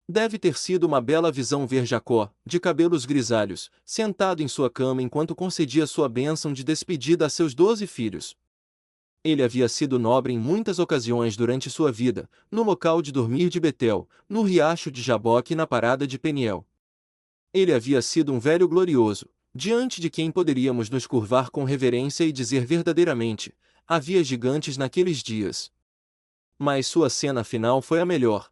Deve ter sido uma bela visão ver Jacó, de cabelos grisalhos, sentado em sua cama enquanto concedia sua bênção de despedida a seus 12 filhos. Ele havia sido nobre em muitas ocasiões durante sua vida, no local de dormir de Betel, no riacho de Jaboque e na parada de Peniel. Ele havia sido um velho glorioso, diante de quem poderíamos nos curvar com reverência e dizer verdadeiramente: havia gigantes naqueles dias. Mas sua cena final foi a melhor.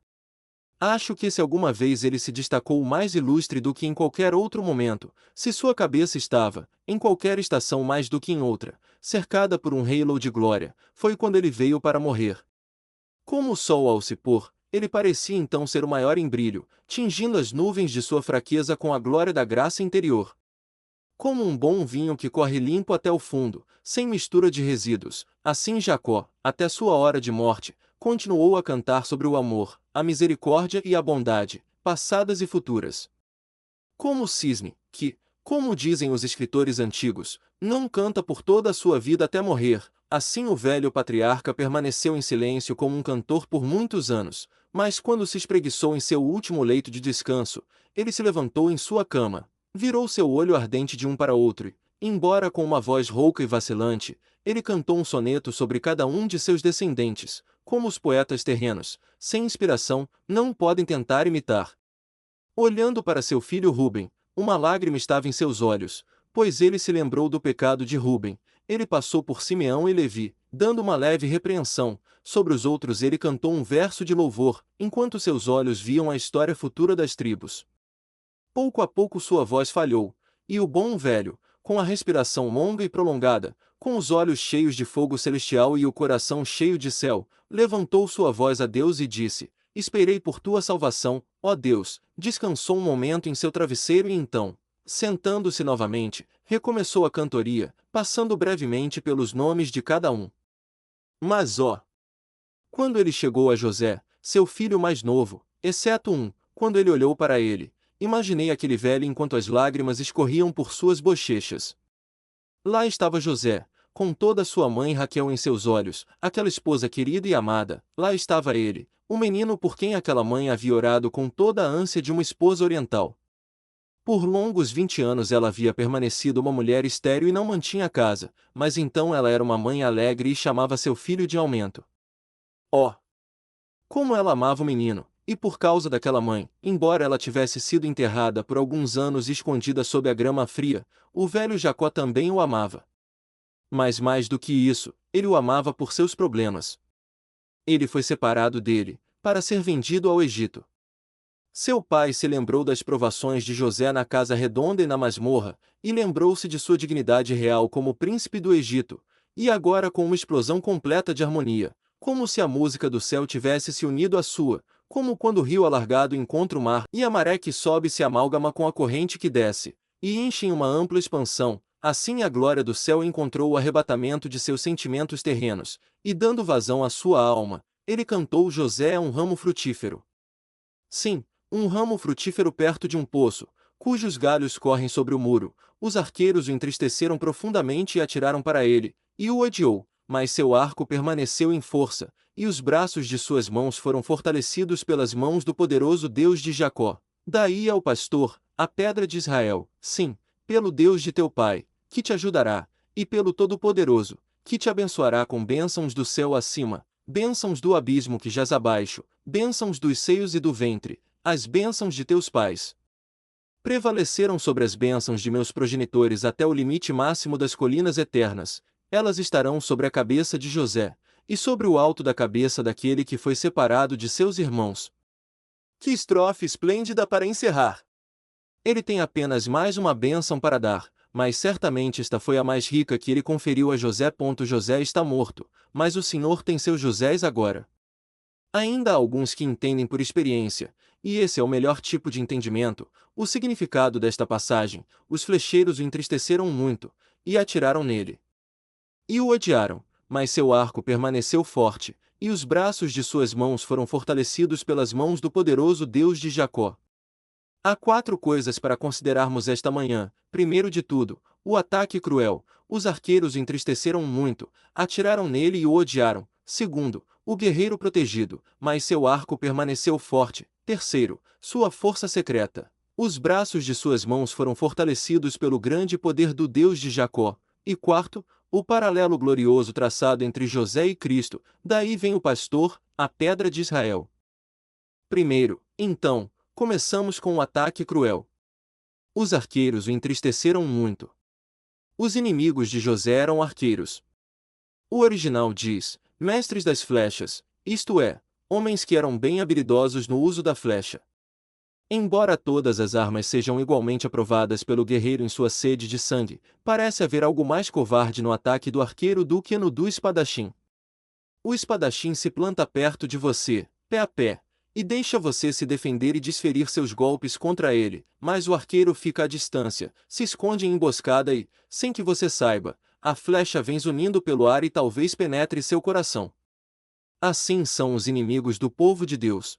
Acho que se alguma vez ele se destacou mais ilustre do que em qualquer outro momento, se sua cabeça estava, em qualquer estação mais do que em outra, cercada por um halo de glória, foi quando ele veio para morrer. Como o sol ao se pôr, ele parecia então ser o maior em brilho, tingindo as nuvens de sua fraqueza com a glória da graça interior. Como um bom vinho que corre limpo até o fundo, sem mistura de resíduos, assim Jacó, até sua hora de morte, continuou a cantar sobre o amor, a misericórdia e a bondade, passadas e futuras. Como o cisne, que, como dizem os escritores antigos, não canta por toda a sua vida até morrer, assim o velho patriarca permaneceu em silêncio como um cantor por muitos anos, mas quando se espreguiçou em seu último leito de descanso, ele se levantou em sua cama, virou seu olho ardente de um para outro e, embora com uma voz rouca e vacilante, ele cantou um soneto sobre cada um de seus descendentes, como os poetas terrenos, sem inspiração, não podem tentar imitar. Olhando para seu filho Ruben, uma lágrima estava em seus olhos, pois ele se lembrou do pecado de Ruben. Ele passou por Simeão e Levi, dando uma leve repreensão. Sobre os outros ele cantou um verso de louvor, enquanto seus olhos viam a história futura das tribos. Pouco a pouco sua voz falhou, e o bom velho, com a respiração longa e prolongada, com os olhos cheios de fogo celestial e o coração cheio de céu, levantou sua voz a Deus e disse: Esperei por tua salvação, ó Deus. Descansou um momento em seu travesseiro e então, sentando-se novamente, recomeçou a cantoria, passando brevemente pelos nomes de cada um. Mas quando ele chegou a José, seu filho mais novo, exceto quando ele olhou para ele, imaginei aquele velho enquanto as lágrimas escorriam por suas bochechas. Lá estava José, com toda sua mãe Raquel em seus olhos, aquela esposa querida e amada. Lá estava ele, o menino por quem aquela mãe havia orado com toda a ânsia de uma esposa oriental. Por longos 20 anos ela havia permanecido uma mulher estéril e não mantinha casa, mas então ela era uma mãe alegre e chamava seu filho de aumento. Oh! Como ela amava o menino! E por causa daquela mãe, embora ela tivesse sido enterrada por alguns anos e escondida sob a grama fria, o velho Jacó também o amava. Mas mais do que isso, ele o amava por seus problemas. Ele foi separado dele, para ser vendido ao Egito. Seu pai se lembrou das provações de José na casa redonda e na masmorra, e lembrou-se de sua dignidade real como príncipe do Egito, e agora com uma explosão completa de harmonia, como se a música do céu tivesse se unido à sua, como quando o rio alargado encontra o mar e a maré que sobe se amálgama com a corrente que desce, e enche em uma ampla expansão, assim a glória do céu encontrou o arrebatamento de seus sentimentos terrenos, e dando vazão à sua alma, ele cantou: José é um ramo frutífero. Sim, um ramo frutífero perto de um poço, cujos galhos correm sobre o muro. Os arqueiros o entristeceram profundamente e atiraram para ele, e o odiou, mas seu arco permaneceu em força, e os braços de suas mãos foram fortalecidos pelas mãos do poderoso Deus de Jacó. Daí ao pastor, a pedra de Israel, sim, pelo Deus de teu pai, que te ajudará, e pelo Todo-Poderoso, que te abençoará com bênçãos do céu acima, bênçãos do abismo que jaz abaixo, bênçãos dos seios e do ventre, as bênçãos de teus pais. Prevaleceram sobre as bênçãos de meus progenitores até o limite máximo das colinas eternas, elas estarão sobre a cabeça de José, e sobre o alto da cabeça daquele que foi separado de seus irmãos. Que estrofe esplêndida para encerrar! Ele tem apenas mais uma bênção para dar, mas certamente esta foi a mais rica que ele conferiu a José. José está morto, mas o Senhor tem seus Josés agora. Ainda há alguns que entendem por experiência, e esse é o melhor tipo de entendimento, o significado desta passagem. Os flecheiros o entristeceram muito, e atiraram nele. E o odiaram, mas seu arco permaneceu forte, e os braços de suas mãos foram fortalecidos pelas mãos do poderoso Deus de Jacó. Há 4 coisas para considerarmos esta manhã. Primeiro de tudo, o ataque cruel. Os arqueiros o entristeceram muito, atiraram nele e o odiaram. Segundo, o guerreiro protegido, mas seu arco permaneceu forte. Terceiro, sua força secreta. Os braços de suas mãos foram fortalecidos pelo grande poder do Deus de Jacó. E quarto, o paralelo glorioso traçado entre José e Cristo, daí vem o pastor, a pedra de Israel. Primeiro, então, começamos com um ataque cruel. Os arqueiros o entristeceram muito. Os inimigos de José eram arqueiros. O original diz, mestres das flechas, isto é, homens que eram bem habilidosos no uso da flecha. Embora todas as armas sejam igualmente aprovadas pelo guerreiro em sua sede de sangue, parece haver algo mais covarde no ataque do arqueiro do que no do espadachim. O espadachim se planta perto de você, pé a pé, e deixa você se defender e desferir seus golpes contra ele, mas o arqueiro fica à distância, se esconde em emboscada e, sem que você saiba, a flecha vem zunindo pelo ar e talvez penetre seu coração. Assim são os inimigos do povo de Deus.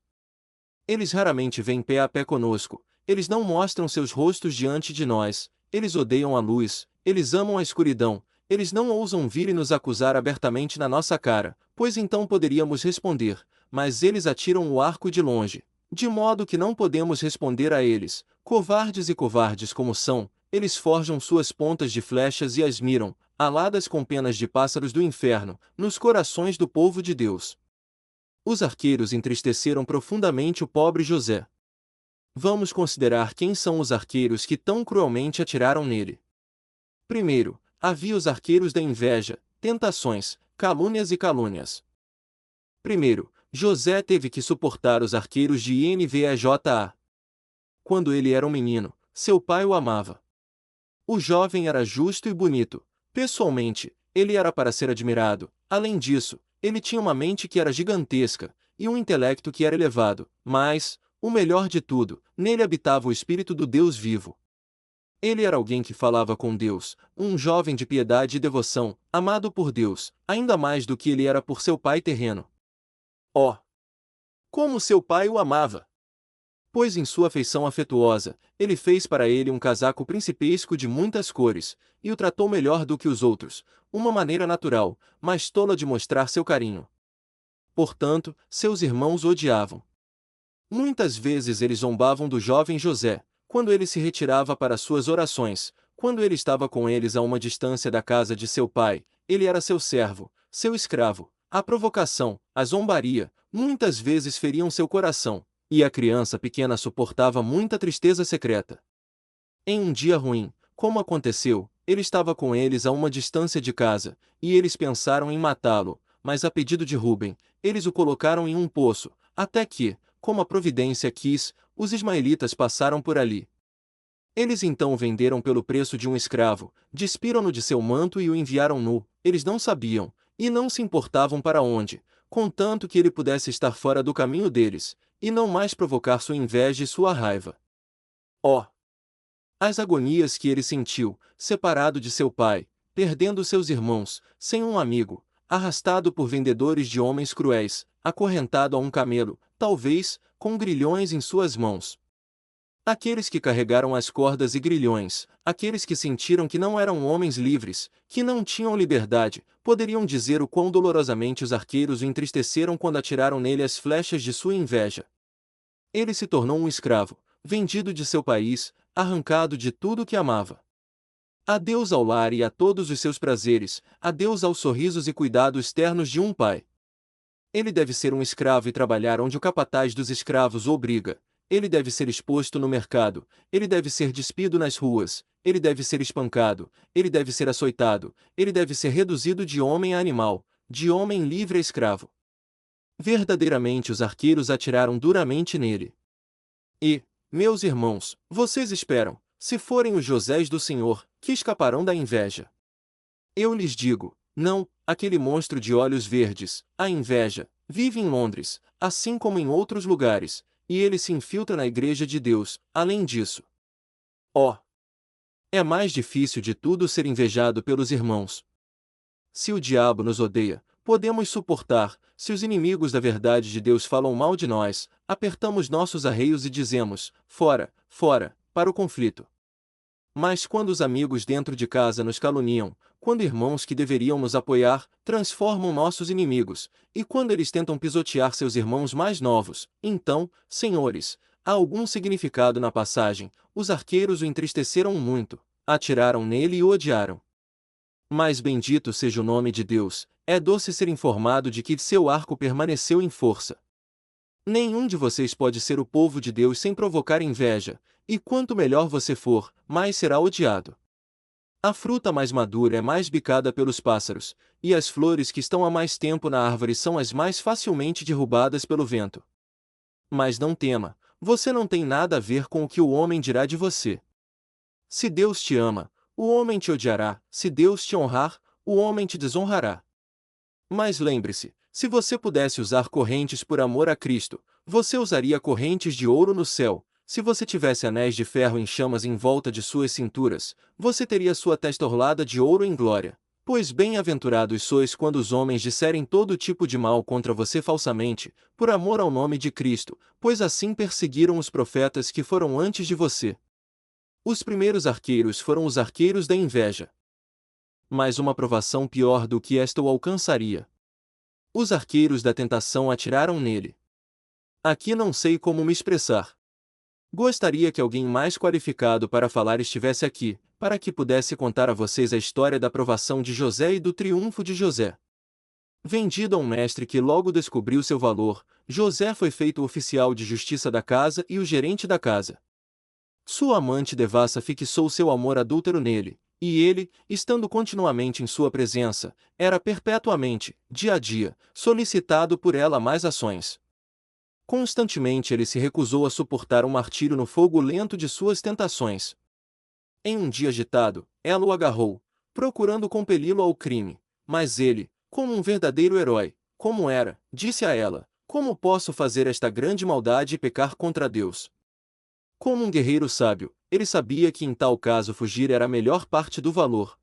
Eles raramente vêm pé a pé conosco, eles não mostram seus rostos diante de nós, eles odeiam a luz, eles amam a escuridão, eles não ousam vir e nos acusar abertamente na nossa cara, pois então poderíamos responder, mas eles atiram o arco de longe, de modo que não podemos responder a eles. Covardes e covardes como são, eles forjam suas pontas de flechas e as miram, aladas com penas de pássaros do inferno, nos corações do povo de Deus. Os arqueiros entristeceram profundamente o pobre José. Vamos considerar quem são os arqueiros que tão cruelmente atiraram nele. Primeiro, havia os arqueiros da inveja, tentações, calúnias e calúnias. Primeiro, José teve que suportar os arqueiros de INVEJA. Quando ele era um menino, seu pai o amava. O jovem era justo e bonito. Pessoalmente, ele era para ser admirado. Além disso, ele tinha uma mente que era gigantesca, e um intelecto que era elevado, mas, o melhor de tudo, nele habitava o Espírito do Deus vivo. Ele era alguém que falava com Deus, um jovem de piedade e devoção, amado por Deus, ainda mais do que ele era por seu pai terreno. Oh! Como seu pai o amava! Pois em sua afeição afetuosa, ele fez para ele um casaco principesco de muitas cores, e o tratou melhor do que os outros, uma maneira natural, mas tola de mostrar seu carinho. Portanto, seus irmãos o odiavam. Muitas vezes eles zombavam do jovem José, quando ele se retirava para suas orações, quando ele estava com eles a uma distância da casa de seu pai, ele era seu servo, seu escravo. A provocação, a zombaria, muitas vezes feriam seu coração, e a criança pequena suportava muita tristeza secreta. Em um dia ruim, como aconteceu, ele estava com eles a uma distância de casa, e eles pensaram em matá-lo, mas a pedido de Rúben, eles o colocaram em um poço, até que, como a providência quis, os ismaelitas passaram por ali. Eles então o venderam pelo preço de um escravo, despiram-no de seu manto e o enviaram nu, eles não sabiam, e não se importavam para onde, contanto que ele pudesse estar fora do caminho deles, e não mais provocar sua inveja e sua raiva. Oh! As agonias que ele sentiu, separado de seu pai, perdendo seus irmãos, sem um amigo, arrastado por vendedores de homens cruéis, acorrentado a um camelo, talvez, com grilhões em suas mãos. Aqueles que carregaram as cordas e grilhões, aqueles que sentiram que não eram homens livres, que não tinham liberdade, poderiam dizer o quão dolorosamente os arqueiros o entristeceram quando atiraram nele as flechas de sua inveja. Ele se tornou um escravo, vendido de seu país, arrancado de tudo que amava. Adeus ao lar e a todos os seus prazeres, adeus aos sorrisos e cuidados ternos de um pai. Ele deve ser um escravo e trabalhar onde o capataz dos escravos o obriga. Ele deve ser exposto no mercado, ele deve ser despido nas ruas, ele deve ser espancado, ele deve ser açoitado, ele deve ser reduzido de homem a animal, de homem livre a escravo. Verdadeiramente os arqueiros atiraram duramente nele. E, meus irmãos, vocês esperam, se forem os Josés do Senhor, que escaparão da inveja. Eu lhes digo, não, aquele monstro de olhos verdes, a inveja, vive em Londres, assim como em outros lugares, e ele se infiltra na igreja de Deus. Além disso, oh! É mais difícil de tudo ser invejado pelos irmãos. Se o diabo nos odeia, podemos suportar. Se os inimigos da verdade de Deus falam mal de nós, apertamos nossos arreios e dizemos, fora, fora, para o conflito. Mas quando os amigos dentro de casa nos caluniam, quando irmãos que deveriam nos apoiar, transformam nossos inimigos, e quando eles tentam pisotear seus irmãos mais novos. Então, senhores, há algum significado na passagem, os arqueiros o entristeceram muito, atiraram nele e o odiaram. Mas bendito seja o nome de Deus, é doce ser informado de que seu arco permaneceu em força. Nenhum de vocês pode ser o povo de Deus sem provocar inveja, e quanto melhor você for, mais será odiado. A fruta mais madura é mais bicada pelos pássaros, e as flores que estão há mais tempo na árvore são as mais facilmente derrubadas pelo vento. Mas não tema, você não tem nada a ver com o que o homem dirá de você. Se Deus te ama, o homem te odiará, se Deus te honrar, o homem te desonrará. Mas lembre-se, se você pudesse usar correntes por amor a Cristo, você usaria correntes de ouro no céu. Se você tivesse anéis de ferro em chamas em volta de suas cinturas, você teria sua testa orlada de ouro em glória. Pois bem-aventurados sois quando os homens disserem todo tipo de mal contra você falsamente, por amor ao nome de Cristo, pois assim perseguiram os profetas que foram antes de você. Os primeiros arqueiros foram os arqueiros da inveja. Mas uma provação pior do que esta o alcançaria. Os arqueiros da tentação atiraram nele. Aqui não sei como me expressar. Gostaria que alguém mais qualificado para falar estivesse aqui, para que pudesse contar a vocês a história da provação de José e do triunfo de José. Vendido a um mestre que logo descobriu seu valor, José foi feito o oficial de justiça da casa e o gerente da casa. Sua amante devassa fixou seu amor adúltero nele, e ele, estando continuamente em sua presença, era perpetuamente, dia a dia, solicitado por ela mais ações. Constantemente ele se recusou a suportar um martírio no fogo lento de suas tentações. Em um dia agitado, ela o agarrou, procurando compeli-lo ao crime, mas ele, como um verdadeiro herói, como era, disse a ela: como posso fazer esta grande maldade e pecar contra Deus? Como um guerreiro sábio, ele sabia que em tal caso fugir era a melhor parte do valor.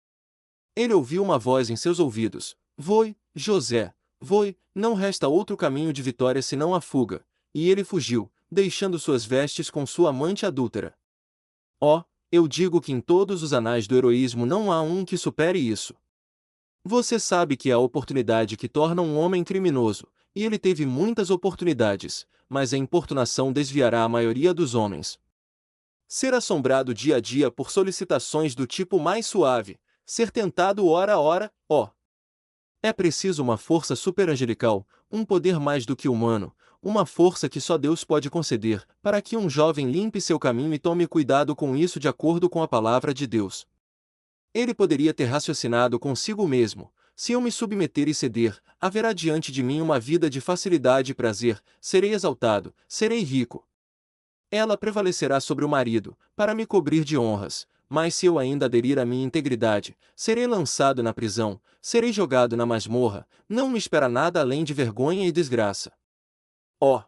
Ele ouviu uma voz em seus ouvidos: voe, José, voe, não resta outro caminho de vitória senão a fuga. E ele fugiu, deixando suas vestes com sua amante adúltera. Oh, eu digo que em todos os anais do heroísmo não há um que supere isso. Você sabe que é a oportunidade que torna um homem criminoso, e ele teve muitas oportunidades, mas a importunação desviará a maioria dos homens. Ser assombrado dia a dia por solicitações do tipo mais suave, ser tentado hora a hora, ó. É preciso uma força superangelical, um poder mais do que humano, uma força que só Deus pode conceder, para que um jovem limpe seu caminho e tome cuidado com isso de acordo com a palavra de Deus. Ele poderia ter raciocinado consigo mesmo: se eu me submeter e ceder, haverá diante de mim uma vida de facilidade e prazer, serei exaltado, serei rico. Ela prevalecerá sobre o marido, para me cobrir de honras, mas se eu ainda aderir à minha integridade, serei lançado na prisão, serei jogado na masmorra, não me espera nada além de vergonha e desgraça. Oh!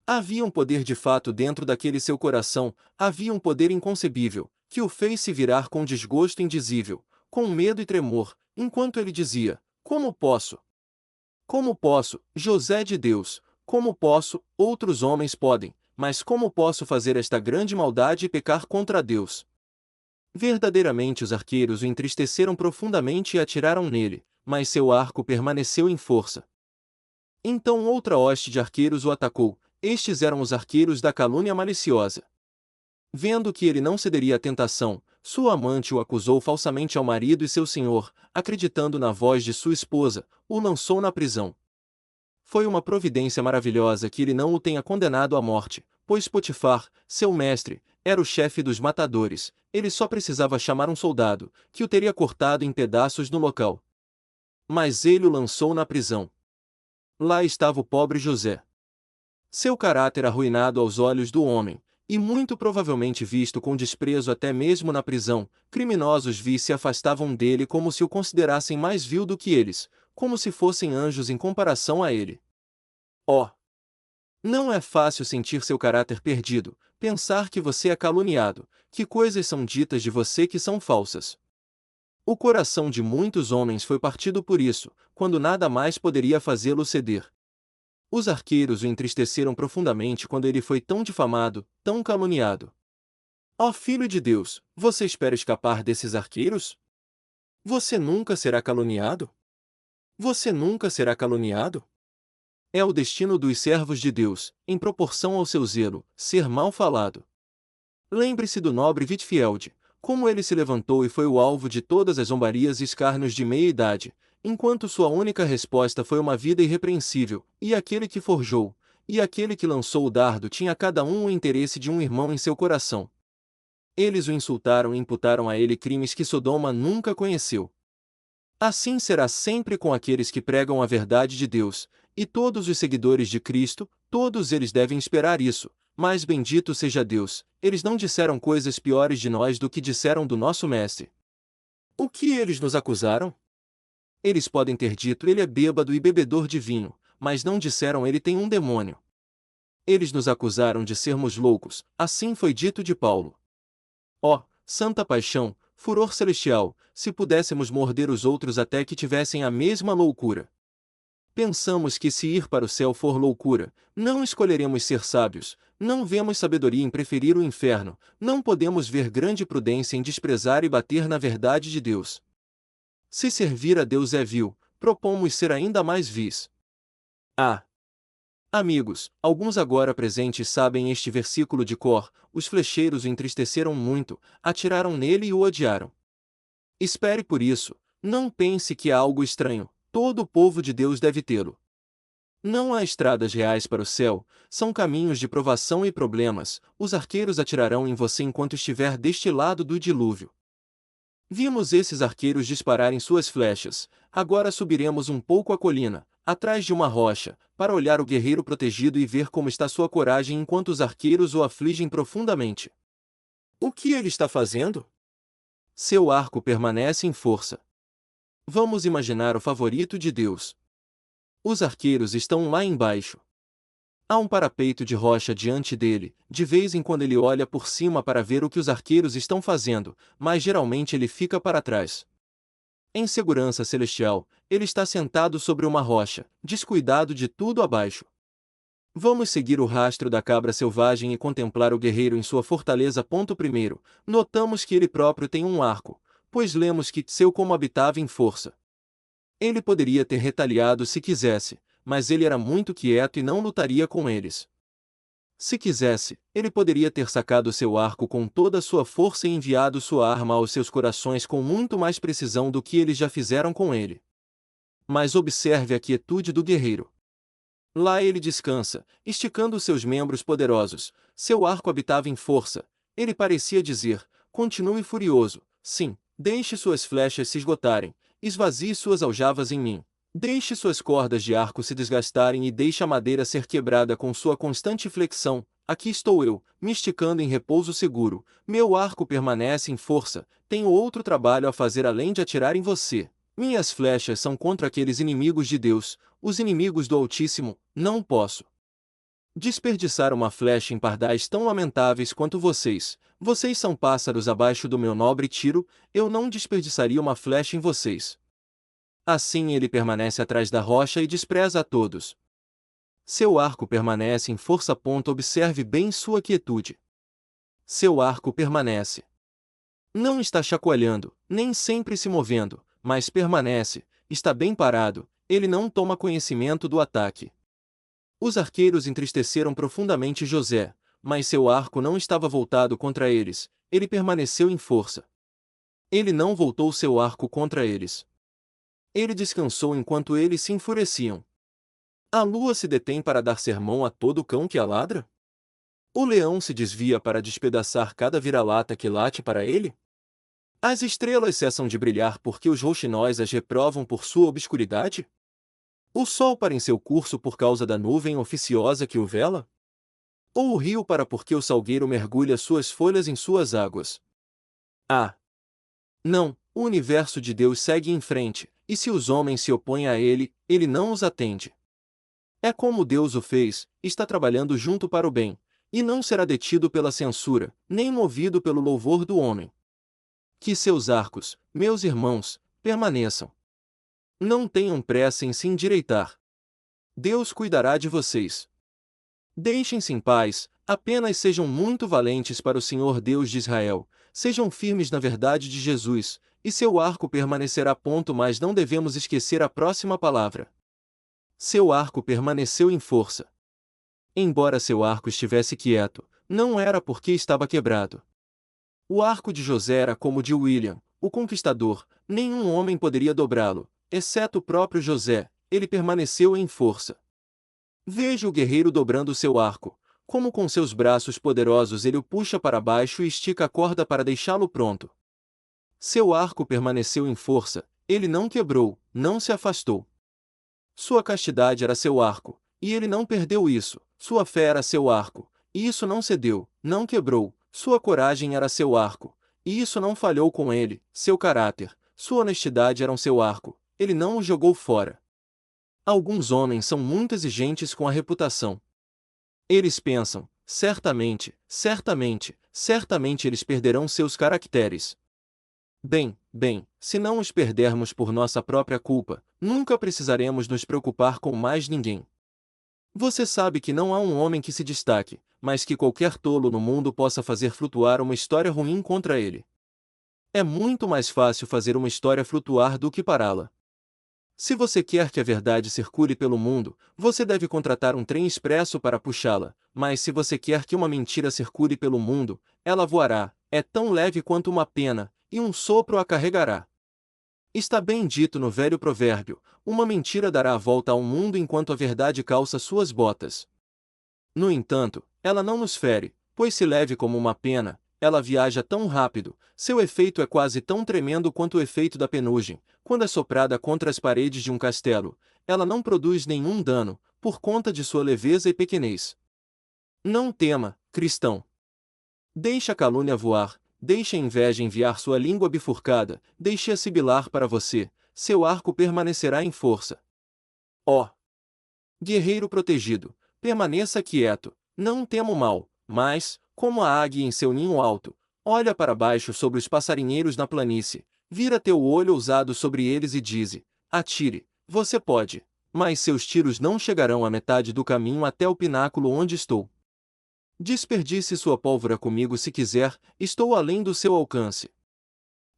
Havia um poder de fato dentro daquele seu coração, havia um poder inconcebível, que o fez se virar com desgosto indizível, com medo e tremor, enquanto ele dizia: como posso? Como posso, José de Deus, como posso, outros homens podem, mas como posso fazer esta grande maldade e pecar contra Deus? Verdadeiramente os arqueiros o entristeceram profundamente e atiraram nele, mas seu arco permaneceu em força. Então outra hoste de arqueiros o atacou, estes eram os arqueiros da calúnia maliciosa. Vendo que ele não cederia à tentação, sua amante o acusou falsamente ao marido e seu senhor, acreditando na voz de sua esposa, o lançou na prisão. Foi uma providência maravilhosa que ele não o tenha condenado à morte, pois Potifar, seu mestre, era o chefe dos matadores, ele só precisava chamar um soldado, que o teria cortado em pedaços no local. Mas ele o lançou na prisão. Lá estava o pobre José. Seu caráter arruinado aos olhos do homem, e muito provavelmente visto com desprezo até mesmo na prisão, criminosos se afastavam dele como se o considerassem mais vil do que eles, como se fossem anjos em comparação a ele. Oh! Não é fácil sentir seu caráter perdido, pensar que você é caluniado, que coisas são ditas de você que são falsas. O coração de muitos homens foi partido por isso, quando nada mais poderia fazê-lo ceder. Os arqueiros o entristeceram profundamente quando ele foi tão difamado, tão caluniado. Ó Filho de Deus, você espera escapar desses arqueiros? Você nunca será caluniado? Você nunca será caluniado? É o destino dos servos de Deus, em proporção ao seu zelo, ser mal falado. Lembre-se do nobre Whitfield, como ele se levantou e foi o alvo de todas as zombarias e escárnios de meia-idade, enquanto sua única resposta foi uma vida irrepreensível, e aquele que forjou, e aquele que lançou o dardo tinha cada um o interesse de um irmão em seu coração. Eles o insultaram e imputaram a ele crimes que Sodoma nunca conheceu. Assim será sempre com aqueles que pregam a verdade de Deus, e todos os seguidores de Cristo, todos eles devem esperar isso. Mas bendito seja Deus, eles não disseram coisas piores de nós do que disseram do nosso Mestre. O que eles nos acusaram? Eles podem ter dito ele é bêbado e bebedor de vinho, mas não disseram ele tem um demônio. Eles nos acusaram de sermos loucos, assim foi dito de Paulo. Ó, santa paixão, furor celestial, se pudéssemos morder os outros até que tivessem a mesma loucura. Pensamos que se ir para o céu for loucura, não escolheremos ser sábios, não vemos sabedoria em preferir o inferno, não podemos ver grande prudência em desprezar e bater na verdade de Deus. Se servir a Deus é vil, propomos ser ainda mais vis. Ah! Amigos, alguns agora presentes sabem este versículo de cor, os flecheiros o entristeceram muito, atiraram nele e o odiaram. Espere por isso, não pense que é algo estranho, todo o povo de Deus deve tê-lo. Não há estradas reais para o céu, são caminhos de provação e problemas, os arqueiros atirarão em você enquanto estiver deste lado do dilúvio. Vimos esses arqueiros dispararem suas flechas, agora subiremos um pouco a colina, atrás de uma rocha, para olhar o guerreiro protegido e ver como está sua coragem enquanto os arqueiros o afligem profundamente. O que ele está fazendo? Seu arco permanece em força. Vamos imaginar o favorito de Deus. Os arqueiros estão lá embaixo. Há um parapeito de rocha diante dele, de vez em quando ele olha por cima para ver o que os arqueiros estão fazendo, mas geralmente ele fica para trás. Em segurança celestial, ele está sentado sobre uma rocha, descuidado de tudo abaixo. Vamos seguir o rastro da cabra selvagem e contemplar o guerreiro em sua fortaleza. Primeiro, notamos que ele próprio tem um arco, pois lemos que seu como habitava em força. Ele poderia ter retaliado se quisesse, mas ele era muito quieto e não lutaria com eles. Se quisesse, ele poderia ter sacado seu arco com toda a sua força e enviado sua arma aos seus corações com muito mais precisão do que eles já fizeram com ele. Mas observe a quietude do guerreiro. Lá ele descansa, esticando seus membros poderosos, seu arco habitava em força. Ele parecia dizer, continue furioso, sim, deixe suas flechas se esgotarem, esvazie suas aljavas em mim. Deixe suas cordas de arco se desgastarem e deixe a madeira ser quebrada com sua constante flexão. Aqui estou eu, me esticando em repouso seguro, meu arco permanece em força, tenho outro trabalho a fazer além de atirar em você. Minhas flechas são contra aqueles inimigos de Deus, os inimigos do Altíssimo, não posso desperdiçar uma flecha em pardais tão lamentáveis quanto vocês. Vocês são pássaros abaixo do meu nobre tiro, eu não desperdiçaria uma flecha em vocês. Assim ele permanece atrás da rocha e despreza a todos. Seu arco permanece em força. Observe bem sua quietude. Seu arco permanece. Não está chacoalhando, nem sempre se movendo, mas permanece, está bem parado, ele não toma conhecimento do ataque. Os arqueiros entristeceram profundamente José, mas seu arco não estava voltado contra eles, ele permaneceu em força. Ele não voltou seu arco contra eles. Ele descansou enquanto eles se enfureciam. A lua se detém para dar sermão a todo cão que a ladra? O leão se desvia para despedaçar cada vira-lata que late para ele? As estrelas cessam de brilhar porque os rouxinóis as reprovam por sua obscuridade? O sol para em seu curso por causa da nuvem oficiosa que o vela? Ou o rio para porque o salgueiro mergulha suas folhas em suas águas? Ah! Não, o universo de Deus segue em frente, e se os homens se opõem a ele, ele não os atende. É como Deus o fez, está trabalhando junto para o bem, e não será detido pela censura, nem movido pelo louvor do homem. Que seus arcos, meus irmãos, permaneçam. Não tenham pressa em se endireitar. Deus cuidará de vocês. Deixem-se em paz, apenas sejam muito valentes para o Senhor Deus de Israel, sejam firmes na verdade de Jesus, e seu arco permanecerá. Mas não devemos esquecer a próxima palavra. Seu arco permaneceu em força. Embora seu arco estivesse quieto, não era porque estava quebrado. O arco de José era como o de William, o conquistador, nenhum homem poderia dobrá-lo, exceto o próprio José, ele permaneceu em força. Veja o guerreiro dobrando seu arco, como com seus braços poderosos ele o puxa para baixo e estica a corda para deixá-lo pronto. Seu arco permaneceu em força, ele não quebrou, não se afastou. Sua castidade era seu arco, e ele não perdeu isso. Sua fé era seu arco, e isso não cedeu, não quebrou. Sua coragem era seu arco, e isso não falhou com ele. Seu caráter, sua honestidade eram seu arco, ele não o jogou fora. Alguns homens são muito exigentes com a reputação. Eles pensam, certamente, certamente, certamente eles perderão seus caracteres. Bem, se não os perdermos por nossa própria culpa, nunca precisaremos nos preocupar com mais ninguém. Você sabe que não há um homem que se destaque, mas que qualquer tolo no mundo possa fazer flutuar uma história ruim contra ele. É muito mais fácil fazer uma história flutuar do que pará-la. Se você quer que a verdade circule pelo mundo, você deve contratar um trem expresso para puxá-la, mas se você quer que uma mentira circule pelo mundo, ela voará, é tão leve quanto uma pena, e um sopro a carregará. Está bem dito no velho provérbio, uma mentira dará a volta ao mundo enquanto a verdade calça suas botas. No entanto, ela não nos fere, pois se leve como uma pena, ela viaja tão rápido, seu efeito é quase tão tremendo quanto o efeito da penugem. Quando é soprada contra as paredes de um castelo, ela não produz nenhum dano, por conta de sua leveza e pequenez. Não tema, cristão. Deixe a calúnia voar, deixe a inveja enviar sua língua bifurcada, deixe-a sibilar para você, seu arco permanecerá em força. Ó guerreiro protegido, permaneça quieto, não tema o mal, mas, como a águia em seu ninho alto, olha para baixo sobre os passarinheiros na planície, vira teu olho ousado sobre eles e dize: atire, você pode, mas seus tiros não chegarão à metade do caminho até o pináculo onde estou. Desperdice sua pólvora comigo se quiser, estou além do seu alcance.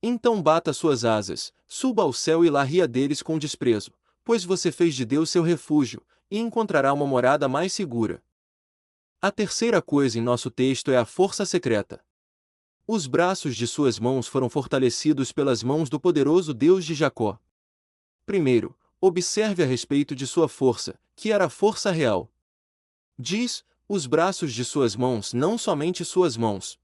Então bata suas asas, suba ao céu e lá ria deles com desprezo, pois você fez de Deus seu refúgio, e encontrará uma morada mais segura. A terceira coisa em nosso texto é a força secreta. Os braços de suas mãos foram fortalecidos pelas mãos do poderoso Deus de Jacó. Primeiro, observe a respeito de sua força, que era a força real. Diz, os braços de suas mãos, não somente suas mãos.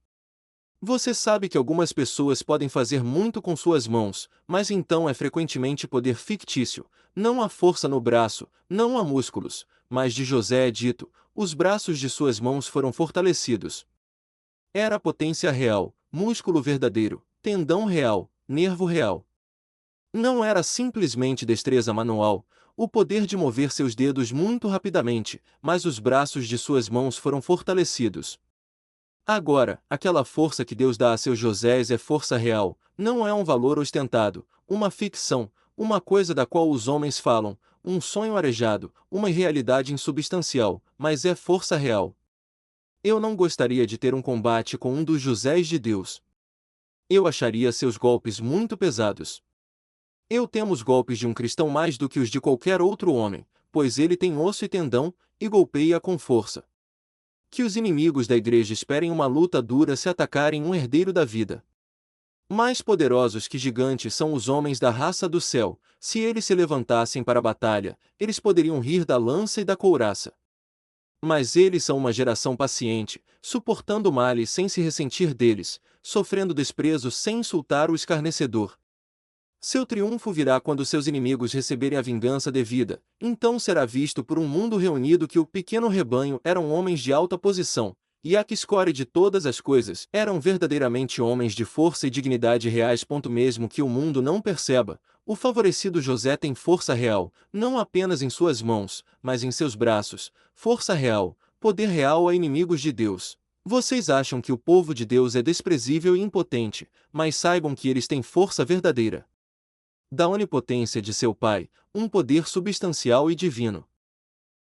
Você sabe que algumas pessoas podem fazer muito com suas mãos, mas então é frequentemente poder fictício, não há força no braço, não há músculos, mas de José é dito, os braços de suas mãos foram fortalecidos. Era potência real, músculo verdadeiro, tendão real, nervo real. Não era simplesmente destreza manual, o poder de mover seus dedos muito rapidamente, mas os braços de suas mãos foram fortalecidos. Agora, aquela força que Deus dá a seus Josés é força real, não é um valor ostentado, uma ficção, uma coisa da qual os homens falam, um sonho arejado, uma irrealidade insubstancial, mas é força real. Eu não gostaria de ter um combate com um dos Josés de Deus. Eu acharia seus golpes muito pesados. Eu temo os golpes de um cristão mais do que os de qualquer outro homem, pois ele tem osso e tendão, e golpeia com força. Que os inimigos da igreja esperem uma luta dura se atacarem um herdeiro da vida. Mais poderosos que gigantes são os homens da raça do céu, se eles se levantassem para a batalha, eles poderiam rir da lança e da couraça. Mas eles são uma geração paciente, suportando males sem se ressentir deles, sofrendo desprezo sem insultar o escarnecedor. Seu triunfo virá quando seus inimigos receberem a vingança devida, então será visto por um mundo reunido que o pequeno rebanho eram homens de alta posição, e a que escolhe de todas as coisas eram verdadeiramente homens de força e dignidade reais. Mesmo que o mundo não perceba, o favorecido José tem força real, não apenas em suas mãos, mas em seus braços, força real, poder real a inimigos de Deus. Vocês acham que o povo de Deus é desprezível e impotente, mas saibam que eles têm força verdadeira. Da onipotência de seu Pai, um poder substancial e divino.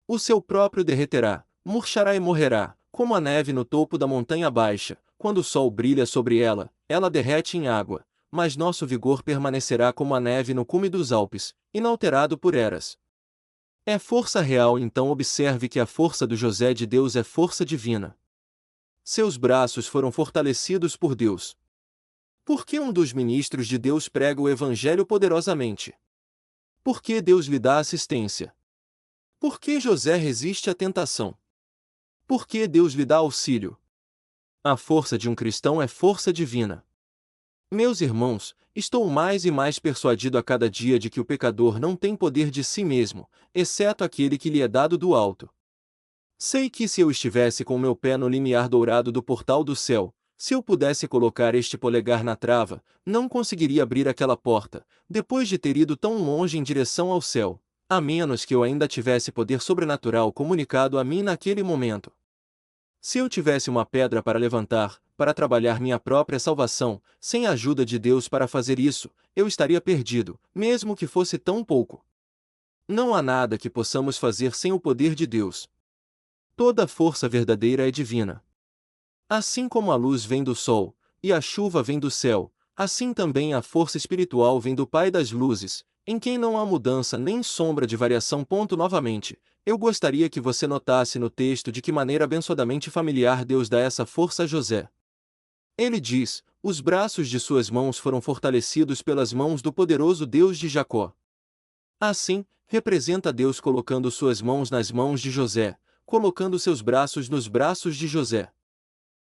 O seu próprio derreterá, murchará e morrerá, como a neve no topo da montanha baixa, quando o sol brilha sobre ela, ela derrete em água, mas nosso vigor permanecerá como a neve no cume dos Alpes, inalterado por eras. É força real, então observe que a força do José de Deus é força divina. Seus braços foram fortalecidos por Deus. Por que um dos ministros de Deus prega o Evangelho poderosamente? Por que Deus lhe dá assistência? Por que José resiste à tentação? Por que Deus lhe dá auxílio? A força de um cristão é força divina. Meus irmãos, estou mais e mais persuadido a cada dia de que o pecador não tem poder de si mesmo, exceto aquele que lhe é dado do alto. Sei que se eu estivesse com meu pé no limiar dourado do portal do céu, se eu pudesse colocar este polegar na trava, não conseguiria abrir aquela porta, depois de ter ido tão longe em direção ao céu, a menos que eu ainda tivesse poder sobrenatural comunicado a mim naquele momento. Se eu tivesse uma pedra para levantar, para trabalhar minha própria salvação, sem a ajuda de Deus para fazer isso, eu estaria perdido, mesmo que fosse tão pouco. Não há nada que possamos fazer sem o poder de Deus. Toda força verdadeira é divina. Assim como a luz vem do sol, e a chuva vem do céu, assim também a força espiritual vem do Pai das luzes, em quem não há mudança nem sombra de variação. Novamente, eu gostaria que você notasse no texto de que maneira abençoadamente familiar Deus dá essa força a José. Ele diz: os braços de suas mãos foram fortalecidos pelas mãos do poderoso Deus de Jacó. Assim, representa Deus colocando suas mãos nas mãos de José, colocando seus braços nos braços de José.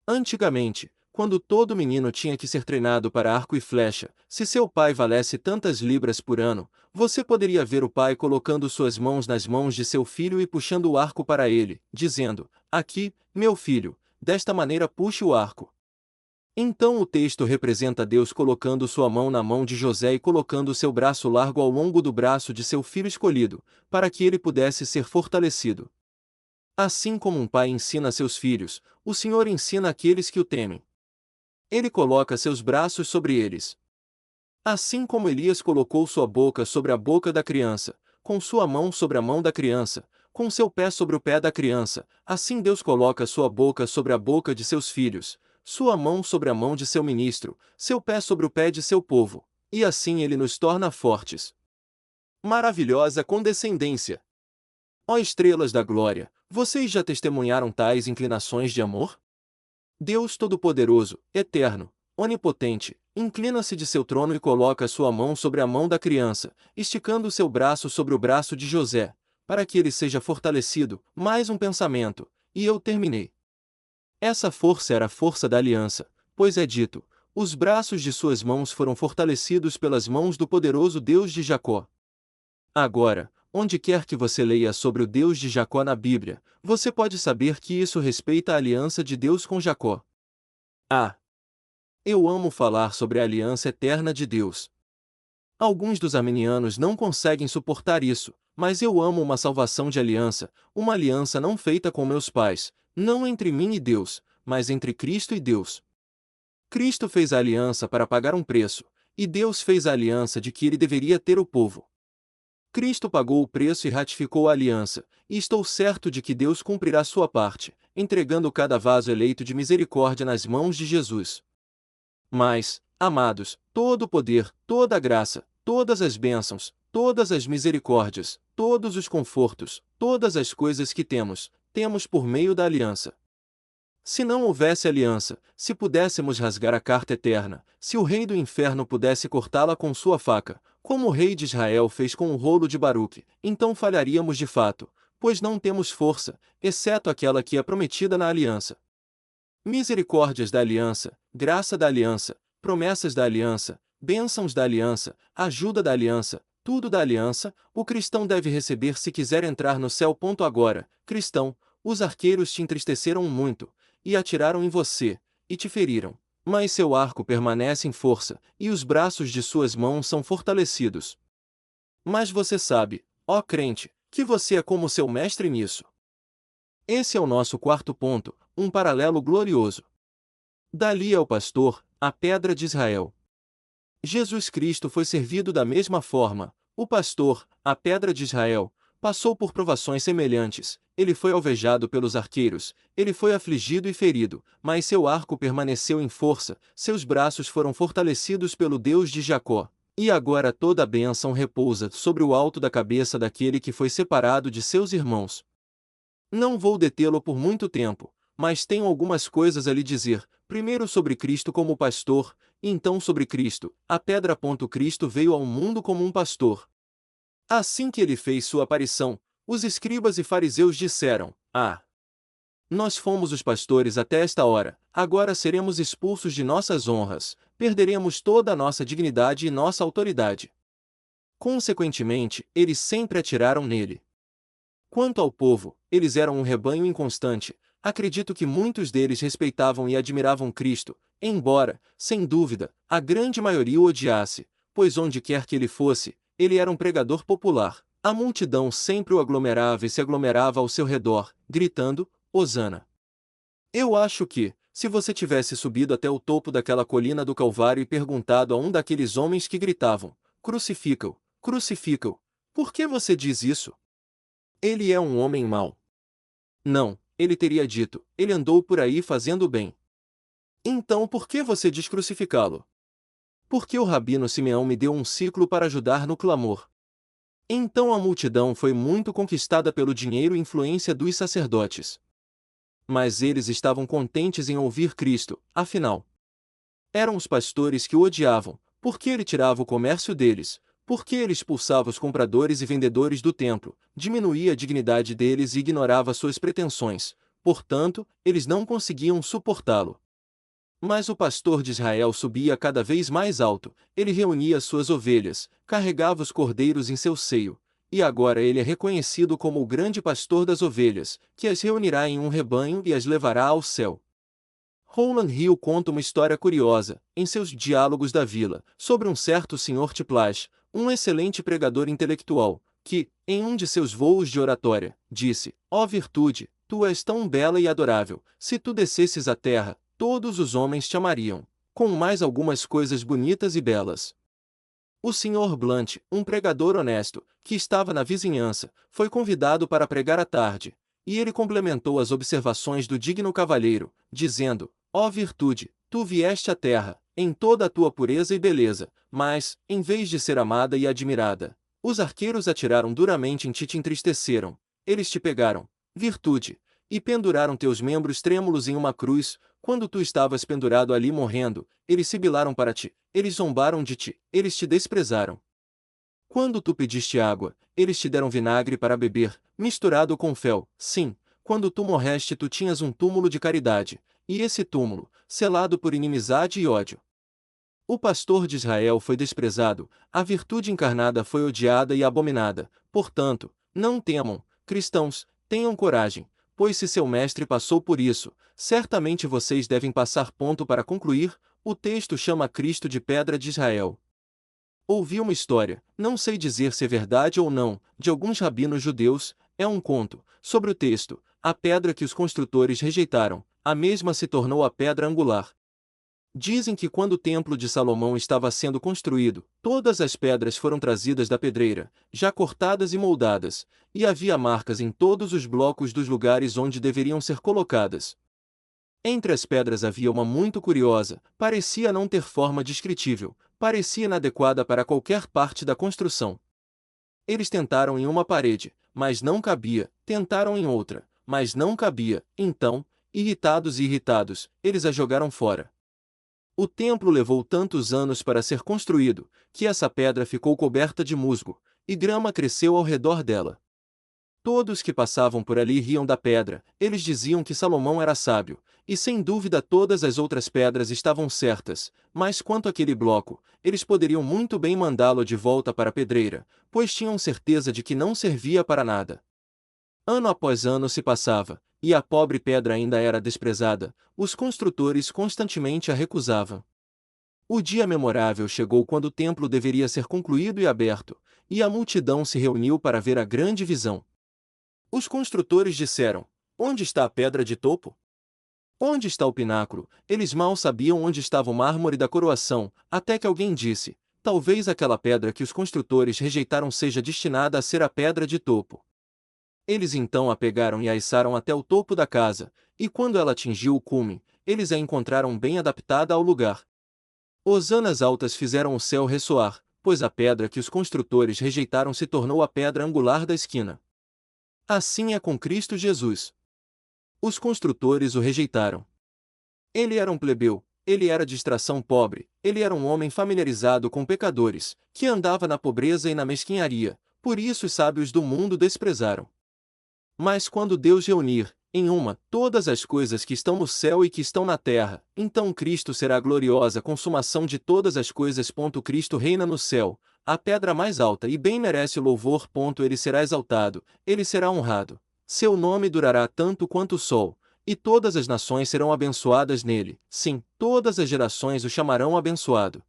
Antigamente, quando todo menino tinha que ser treinado para arco e flecha, se seu pai valesse tantas libras por ano, você poderia ver o pai colocando suas mãos nas mãos de seu filho e puxando o arco para ele, dizendo: aqui, meu filho, desta maneira puxe o arco. Então o texto representa Deus colocando sua mão na mão de José e colocando seu braço largo ao longo do braço de seu filho escolhido, para que ele pudesse ser fortalecido. Assim como um pai ensina seus filhos, o Senhor ensina aqueles que o temem. Ele coloca seus braços sobre eles. Assim como Elias colocou sua boca sobre a boca da criança, com sua mão sobre a mão da criança, com seu pé sobre o pé da criança, assim Deus coloca sua boca sobre a boca de seus filhos, sua mão sobre a mão de seu ministro, seu pé sobre o pé de seu povo, e assim ele nos torna fortes. Maravilhosa condescendência! Ó estrelas da glória, vocês já testemunharam tais inclinações de amor? Deus Todo-Poderoso, Eterno, Onipotente, inclina-se de seu trono e coloca sua mão sobre a mão da criança, esticando seu braço sobre o braço de José, para que ele seja fortalecido. Mais um pensamento, e eu terminei. Essa força era a força da aliança, pois é dito: os braços de suas mãos foram fortalecidos pelas mãos do poderoso Deus de Jacó. Agora, onde quer que você leia sobre o Deus de Jacó na Bíblia, você pode saber que isso respeita a aliança de Deus com Jacó. Ah! Eu amo falar sobre a aliança eterna de Deus. Alguns dos arminianos não conseguem suportar isso, mas eu amo uma salvação de aliança, uma aliança não feita com meus pais, não entre mim e Deus, mas entre Cristo e Deus. Cristo fez a aliança para pagar um preço, e Deus fez a aliança de que ele deveria ter o povo. Cristo pagou o preço e ratificou a aliança, e estou certo de que Deus cumprirá sua parte, entregando cada vaso eleito de misericórdia nas mãos de Jesus. Mas, amados, todo o poder, toda a graça, todas as bênçãos, todas as misericórdias, todos os confortos, todas as coisas que temos por meio da aliança. Se não houvesse aliança, se pudéssemos rasgar a carta eterna, se o rei do inferno pudesse cortá-la com sua faca, como o rei de Israel fez com o rolo de Baruque, então falharíamos de fato, pois não temos força, exceto aquela que é prometida na aliança. Misericórdias da aliança, graça da aliança, promessas da aliança, bênçãos da aliança, ajuda da aliança, tudo da aliança, o cristão deve receber se quiser entrar no céu. Agora, cristão, os arqueiros te entristeceram muito, e atiraram em você, e te feriram. Mas seu arco permanece em força, e os braços de suas mãos são fortalecidos. Mas você sabe, ó crente, que você é como seu mestre nisso. Esse é o nosso quarto ponto, um paralelo glorioso. Dali é o pastor, a pedra de Israel. Jesus Cristo foi servido da mesma forma, o pastor, a pedra de Israel, passou por provações semelhantes, ele foi alvejado pelos arqueiros, ele foi afligido e ferido, mas seu arco permaneceu em força, seus braços foram fortalecidos pelo Deus de Jacó. E agora toda a bênção repousa sobre o alto da cabeça daquele que foi separado de seus irmãos. Não vou detê-lo por muito tempo, mas tenho algumas coisas a lhe dizer, primeiro sobre Cristo como pastor, e então sobre Cristo, a pedra. Cristo veio ao mundo como um pastor. Assim que ele fez sua aparição, os escribas e fariseus disseram: Ah! Nós fomos os pastores até esta hora, agora seremos expulsos de nossas honras, perderemos toda a nossa dignidade e nossa autoridade. Consequentemente, eles sempre atiraram nele. Quanto ao povo, eles eram um rebanho inconstante. Acredito que muitos deles respeitavam e admiravam Cristo, embora, sem dúvida, a grande maioria o odiasse, pois onde quer que ele fosse, ele era um pregador popular. A multidão sempre o aglomerava e se aglomerava ao seu redor, gritando: Hosana! Eu acho que, se você tivesse subido até o topo daquela colina do Calvário e perguntado a um daqueles homens que gritavam: Crucifica-o, crucifica-o, por que você diz isso? Ele é um homem mau. Não, ele teria dito: ele andou por aí fazendo o bem. Então por que você diz crucificá-lo? Porque o rabino Simeão me deu um ciclo para ajudar no clamor. Então a multidão foi muito conquistada pelo dinheiro e influência dos sacerdotes. Mas eles estavam contentes em ouvir Cristo, afinal. Eram os pastores que o odiavam, porque ele tirava o comércio deles, porque ele expulsava os compradores e vendedores do templo, diminuía a dignidade deles e ignorava suas pretensões, portanto, eles não conseguiam suportá-lo. Mas o pastor de Israel subia cada vez mais alto, ele reunia suas ovelhas, carregava os cordeiros em seu seio, e agora ele é reconhecido como o grande pastor das ovelhas, que as reunirá em um rebanho e as levará ao céu. Rowland Hill conta uma história curiosa, em seus Diálogos da Vila, sobre um certo Sr. Tiplash, um excelente pregador intelectual, que, em um de seus voos de oratória, disse: Ó virtude, tu és tão bela e adorável, se tu descesses à terra, todos os homens te amariam, com mais algumas coisas bonitas e belas. O Sr. Blunt, um pregador honesto, que estava na vizinhança, foi convidado para pregar à tarde, e ele complementou as observações do digno cavalheiro, dizendo: Ó virtude, tu vieste à terra, em toda a tua pureza e beleza, mas, em vez de ser amada e admirada, os arqueiros atiraram duramente em ti e te entristeceram. Eles te pegaram, virtude, e penduraram teus membros trêmulos em uma cruz. Quando tu estavas pendurado ali morrendo, eles sibilaram para ti, eles zombaram de ti, eles te desprezaram. Quando tu pediste água, eles te deram vinagre para beber, misturado com fel. Sim, quando tu morreste tu tinhas um túmulo de caridade, e esse túmulo, selado por inimizade e ódio. O pastor de Israel foi desprezado, a virtude encarnada foi odiada e abominada. Portanto, não temam, cristãos, tenham coragem, pois se seu mestre passou por isso, certamente vocês devem passar. Para concluir, o texto chama Cristo de Pedra de Israel. Ouvi uma história, não sei dizer se é verdade ou não, de alguns rabinos judeus, é um conto, sobre o texto: a pedra que os construtores rejeitaram, a mesma se tornou a pedra angular. Dizem que quando o templo de Salomão estava sendo construído, todas as pedras foram trazidas da pedreira, já cortadas e moldadas, e havia marcas em todos os blocos dos lugares onde deveriam ser colocadas. Entre as pedras havia uma muito curiosa, parecia não ter forma descritível, parecia inadequada para qualquer parte da construção. Eles tentaram em uma parede, mas não cabia, tentaram em outra, mas não cabia, então, irritados, eles a jogaram fora. O templo levou tantos anos para ser construído, que essa pedra ficou coberta de musgo, e grama cresceu ao redor dela. Todos que passavam por ali riam da pedra, eles diziam que Salomão era sábio, e sem dúvida todas as outras pedras estavam certas, mas quanto àquele bloco, eles poderiam muito bem mandá-lo de volta para a pedreira, pois tinham certeza de que não servia para nada. Ano após ano se passava, e a pobre pedra ainda era desprezada, os construtores constantemente a recusavam. O dia memorável chegou quando o templo deveria ser concluído e aberto, e a multidão se reuniu para ver a grande visão. Os construtores disseram: Onde está a pedra de topo? Onde está o pináculo? Eles mal sabiam onde estava o mármore da coroação, até que alguém disse: Talvez aquela pedra que os construtores rejeitaram seja destinada a ser a pedra de topo. Eles então a pegaram e a içaram até o topo da casa, e quando ela atingiu o cume, eles a encontraram bem adaptada ao lugar. Hosanas altas fizeram o céu ressoar, pois a pedra que os construtores rejeitaram se tornou a pedra angular da esquina. Assim é com Cristo Jesus. Os construtores o rejeitaram. Ele era um plebeu, ele era de extração pobre, ele era um homem familiarizado com pecadores, que andava na pobreza e na mesquinharia, por isso os sábios do mundo desprezaram. Mas quando Deus reunir, em uma, todas as coisas que estão no céu e que estão na terra, então Cristo será a gloriosa consumação de todas as coisas. Cristo reina no céu, a pedra mais alta e bem merece o louvor. Ele será exaltado, ele será honrado. Seu nome durará tanto quanto o sol, e todas as nações serão abençoadas nele. Sim, todas as gerações o chamarão abençoado.